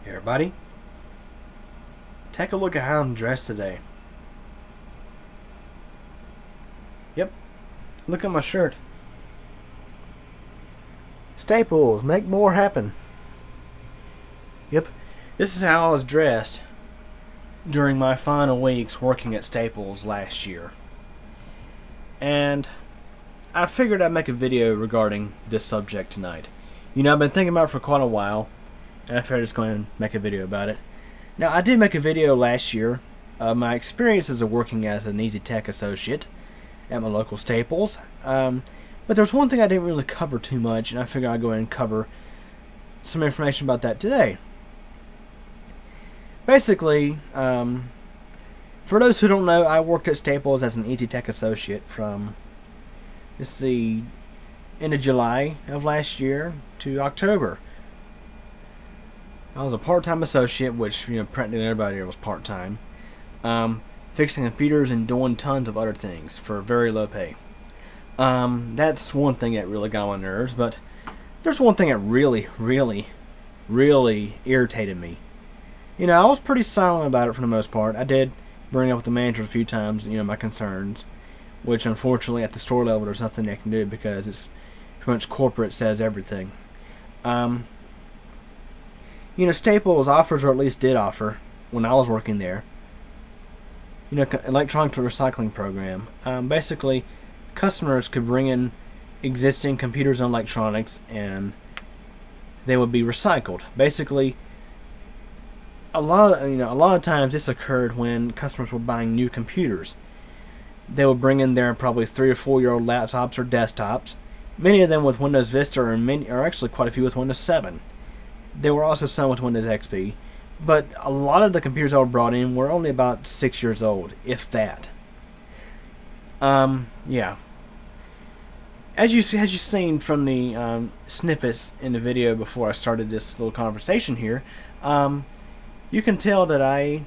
Hey everybody, take a look at how I'm dressed today. Yep, look at my shirt. Staples, make more happen. Yep, this is how I was dressed during my final weeks working at Staples last year. And I figured I'd make a video regarding this subject tonight. You know, I've been thinking about it for quite a while, and I figured I'd just go ahead and make a video about it. Now, I did make a video last year of my experiences of working as an EasyTech associate at my local Staples. But there's one thing I didn't really cover too much, and I figured I'd go ahead and cover some information about that today. Basically, for those who don't know, I worked at Staples as an EasyTech associate from, let's see, end of July of last year to October. I was a part-time associate, which, you know, practically everybody here was part-time, fixing computers and doing tons of other things for very low pay. That's one thing that really got on my nerves, but there's one thing that really irritated me. You know, I was pretty silent about it for the most part. I did bring up with the manager a few times, you know, my concerns, which unfortunately at the store level there's nothing they can do because it's pretty much corporate says everything. You know, Staples offers, or at least did offer, when I was working there, you know, electronic recycling program. Basically, customers could bring in existing computers and electronics, and they would be recycled. Basically, a lot of times this occurred when customers were buying new computers. They would bring in their probably 3 or 4 year old laptops or desktops, many of them with Windows Vista, or actually quite a few with Windows 7. There were also some with Windows XP, but a lot of the computers that were brought in were only about 6 years old, if that. Yeah. As you've seen from the snippets in the video before I started this little conversation here, you can tell that I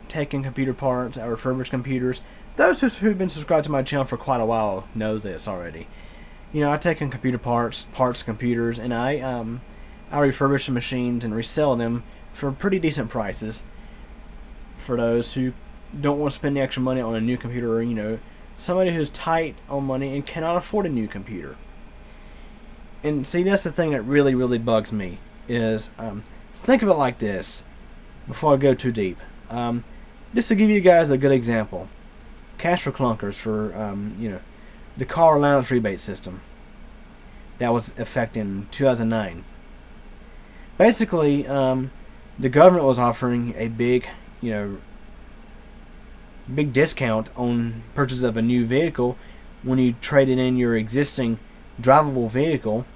take in computer parts, I refurbish computers. Those who've been subscribed to my channel for quite a while know this already. You know, I take in computer parts of computers, and I refurbish the machines and resell them for pretty decent prices for those who don't want to spend the extra money on a new computer, or, you know, somebody who's tight on money and cannot afford a new computer. And see, that's the thing that really bugs me is, think of it like this before I go too deep. Just to give you guys a good example, Cash for Clunkers for you know, the car allowance rebate system that was effective in 2009. Basically, the government was offering a big discount on purchase of a new vehicle when you traded in your existing drivable vehicle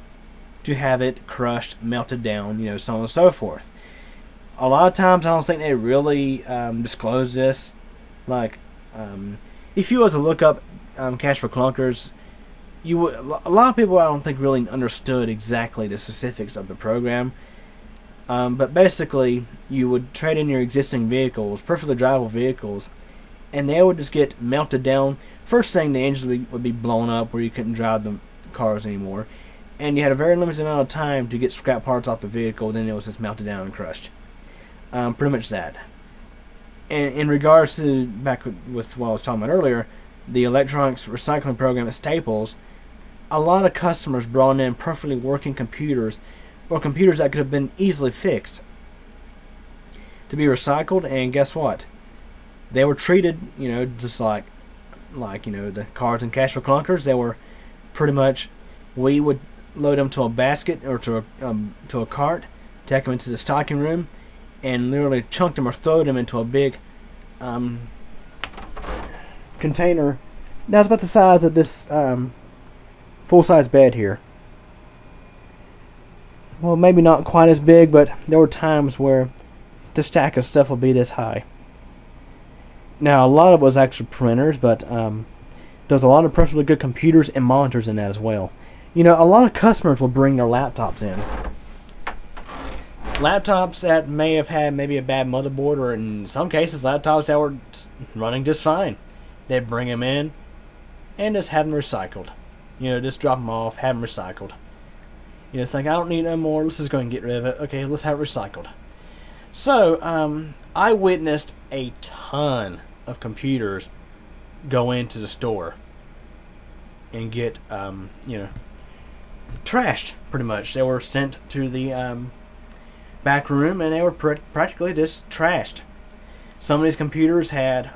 to have it crushed, melted down, you know, so on and so forth. A lot of times I don't think they really disclose this. Like, if you was to look up Cash for Clunkers, you would, a lot of people I don't think really understood exactly the specifics of the program. But basically, you would trade in your existing vehicles, perfectly drivable vehicles, and they would just get melted down. First thing, the engines would be blown up where you couldn't drive the cars anymore, and you had a very limited amount of time to get scrap parts off the vehicle. Then it was just melted down and crushed. Pretty much that. And in regards to back with what I was talking about earlier, the electronics recycling program at Staples, a lot of customers brought in perfectly working computers, or computers that could have been easily fixed, to be recycled. And guess what? They were treated, you know, just like you know, the cards and Cash for Clunkers. They were pretty much, we would load them to a basket or to a cart, take them into the stocking room, and literally chunk them or throw them into a big container that was about the size of this full-size bed here. Well, maybe not quite as big, but there were times where the stack of stuff would be this high. Now, a lot of it was actually printers, but there's a lot of perfectly good computers and monitors in that as well. You know, a lot of customers will bring their laptops in. Laptops that may have had maybe a bad motherboard, or in some cases, laptops that were running just fine. They'd bring them in and just have them recycled. You know, just drop them off, have them recycled. You know, think, I don't need no more, let's just go and get rid of it. Okay, let's have it recycled. So, I witnessed a ton of computers go into the store and get, trashed, pretty much. They were sent to the back room, and they were practically just trashed. Some of these computers had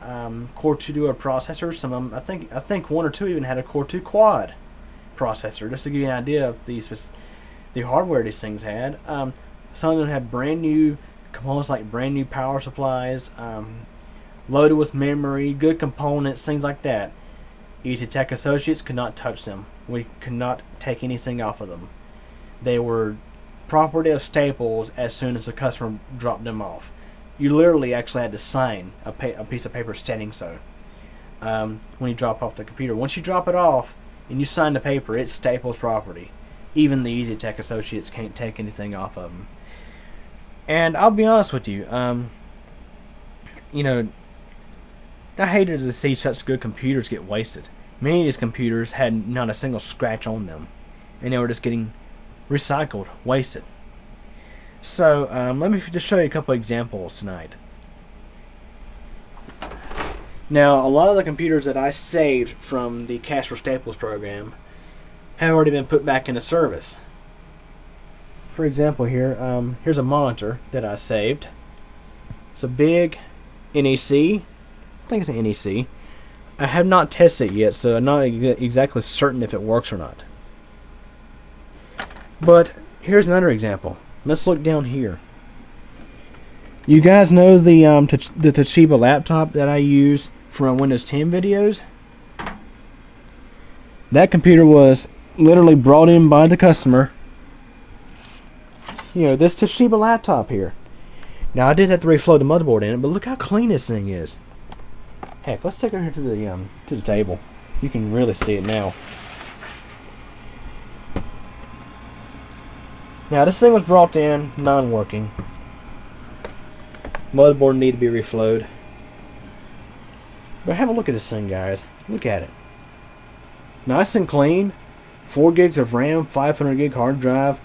Core 2 Duo processors. Some of them, I think one or two even had a Core 2 Quad processor. Just to give you an idea of the hardware these things had. Some of them had brand new components like brand new power supplies, loaded with memory, good components, things like that. EasyTech associates could not touch them. We could not take anything off of them. They were property of Staples as soon as the customer dropped them off. You literally actually had to sign a piece of paper stating so when you drop off the computer. Once you drop it off and you sign the paper, it's Staples property. Even the EasyTech associates can't take anything off of them. And I'll be honest with you, I hated to see such good computers get wasted. Many of these computers had not a single scratch on them, and they were just getting recycled, wasted. So let me just show you a couple examples tonight. Now, a lot of the computers that I saved from the Cash for Staples program have already been put back into service. For example, here's a monitor that I saved. It's a big NEC. I think it's an NEC. I have not tested it yet, so I'm not exactly certain if it works or not. But here's another example. Let's look down here. You guys know the Toshiba laptop that I use for my Windows 10 videos? That computer was literally brought in by the customer. This Toshiba laptop here. Now, I did have to reflow the motherboard in it, but look how clean this thing is. Heck, let's take it here to the table. You can really see it now. Now, this thing was brought in non-working. Motherboard needed to be reflowed. But have a look at this thing, guys. Look at it. Nice and clean. 4 gigs of RAM, 500 gig hard drive,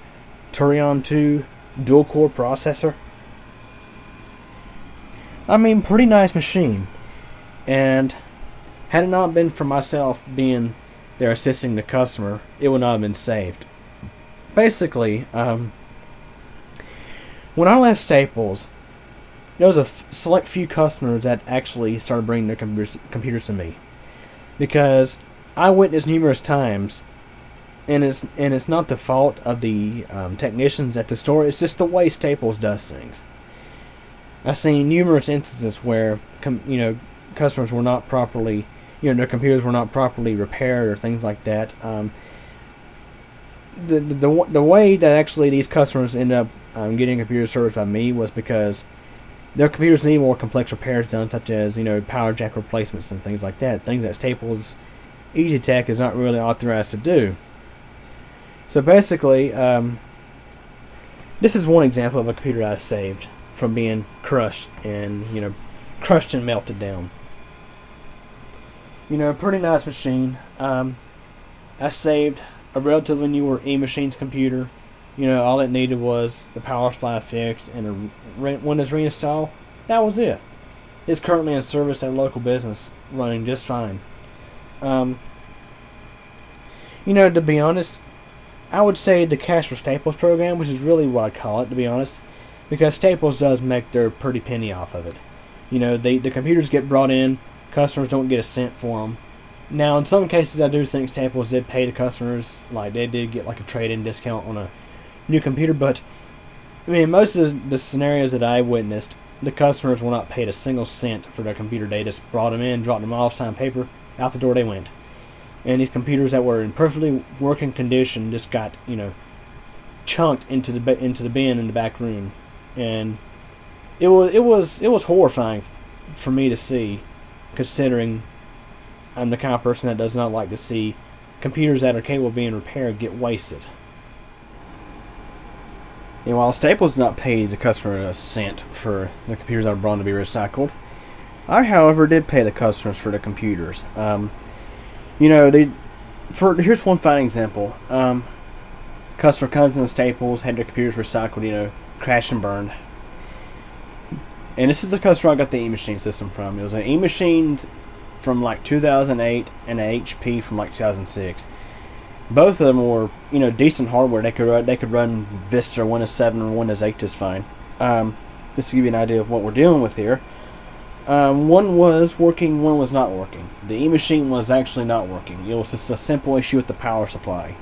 Turion 2 dual-core processor. I mean, pretty nice machine. And had it not been for myself being there assisting the customer, it would not have been saved. Basically, when I left Staples, there was a select few customers that actually started bringing their computers to me, because I witnessed numerous times, and it's not the fault of the technicians at the store. It's just the way Staples does things. I've seen numerous instances where customers were not properly, their computers were not properly repaired or things like that. The way that actually these customers end up getting computer service by me was because their computers need more complex repairs done, such as power jack replacements and things like that. Things that Staples EasyTech is not really authorized to do. So basically, this is one example of a computer I saved from being crushed and melted down. Pretty nice machine. I saved a relatively newer eMachines computer. All it needed was the power supply fixed and a Windows reinstall. That was it. It's currently in service at a local business, running just fine. To be honest, I would say the Cash for Staples program, which is really what I call it, to be honest, because Staples does make their pretty penny off of it. The computers get brought in, customers don't get a cent for them. Now, in some cases, I do think Staples did pay the customers, like they did get like a trade-in discount on a new computer, but I mean, most of the scenarios that I witnessed, the customers were not paid a single cent for their computer. They just brought them in, dropped them off, signed paper, out the door they went. And these computers that were in perfectly working condition just got, chunked into the bin in the back room, and it was horrifying for me to see, considering I'm the kind of person that does not like to see computers that are capable of being repaired get wasted. And while Staples did not pay the customer a cent for the computers that were brought to be recycled, I, however, did pay the customers for the computers. Here's one fine example. Customer comes in Staples, had their computers recycled, crashed and burned. And this is the customer I got the E-Machine system from. It was an E-Machine from like 2008 and an HP from like 2006. Both of them were, you know, decent hardware. They could run Vista or Windows 7 or Windows 8 just fine. Just to give you an idea of what we're dealing with here. One was working, one was not working. The E-Machine was actually not working. It was just a simple issue with the power supply,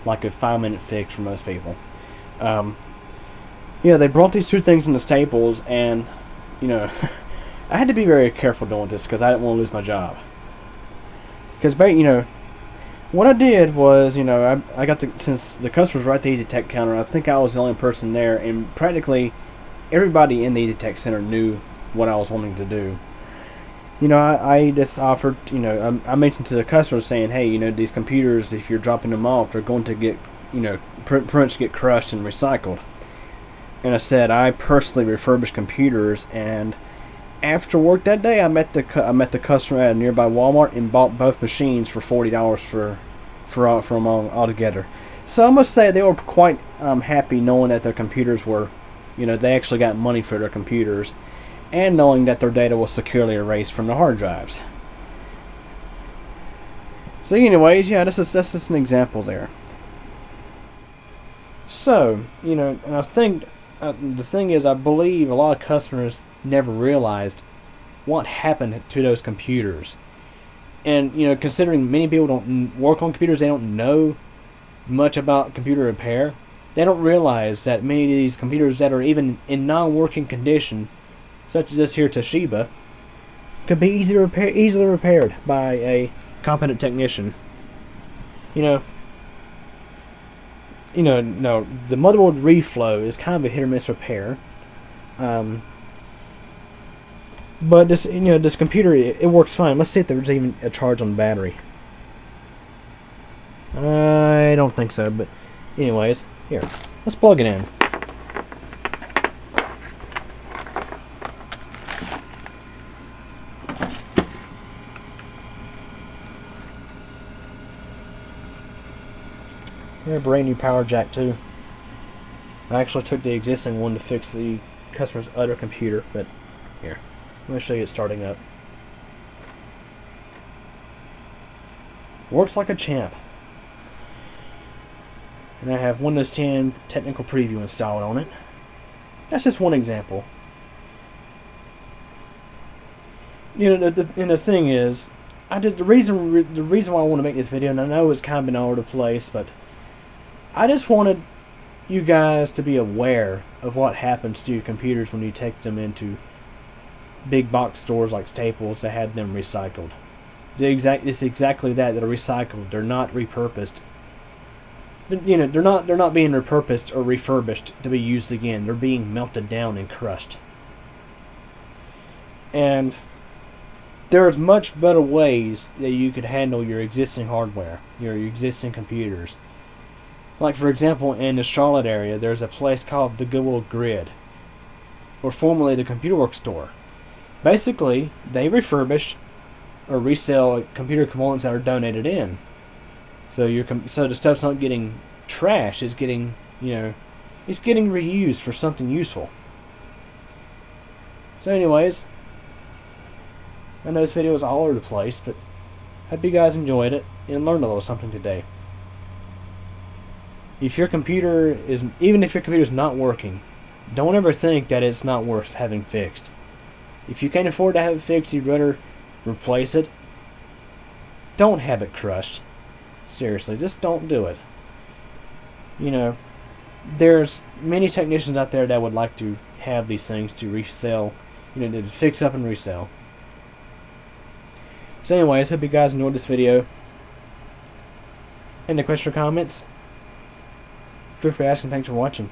like a 5-minute fix for most people. Yeah, they brought these two things into Staples, and you know, I had to be very careful doing this because I didn't want to lose my job. Because, you know, what I did was, you know, I got since the customers were at the EasyTech counter, I think I was the only person there, and practically everybody in the EasyTech center knew what I was wanting to do. You know, I just offered, you know, I mentioned to the customers saying, hey, you know, these computers, if you're dropping them off, they're going to get, you know, pretty much get crushed and recycled. And I said I personally refurbish computers, and after work that day, I met the customer at a nearby Walmart and bought both machines for $40 for them all together. So I must say they were quite happy knowing that their computers were, you know, they actually got money for their computers, and knowing that their data was securely erased from the hard drives. So anyways, yeah, that's just an example there. So, you know, and I think the thing is, I believe a lot of customers never realized what happened to those computers. And, you know, considering many people don't work on computers, they don't know much about computer repair, they don't realize that many of these computers that are even in non-working condition, such as this here Toshiba, could be easily repaired by a competent technician. No, the motherboard reflow is kind of a hit or miss repair. But this computer, it works fine. Let's see if there's even a charge on the battery. I don't think so, but anyways, here, let's plug it in. A brand new power jack too. I actually took the existing one to fix the customer's other computer, but here, let me show you it starting up. Works like a champ. And I have Windows 10 Technical Preview installed on it. That's just one example. The thing is, the reason why I want to make this video, and I know it's kind of been all over the place, but I just wanted you guys to be aware of what happens to your computers when you take them into big box stores like Staples to have them recycled. It's exactly that are recycled. They're not repurposed. They're not being repurposed or refurbished to be used again. They're being melted down and crushed. And there's much better ways that you could handle your existing hardware, your existing computers. Like, for example, in the Charlotte area, there's a place called the Goodwill Grid, or formerly the Computer Works store. Basically, they refurbish or resell computer components that are donated in. So the stuff's not getting trashed; it's getting it's getting reused for something useful. So, anyways, I know this video is all over the place, but hope you guys enjoyed it and learned a little something today. Even if your computer is not working, don't ever think that it's not worth having fixed. If you can't afford to have it fixed, you'd rather replace it. Don't have it crushed. Seriously, just don't do it. There's many technicians out there that would like to have these things to resell, to fix up and resell. So anyways, hope you guys enjoyed this video. Any questions or comments? Feel free to ask, and thanks for watching.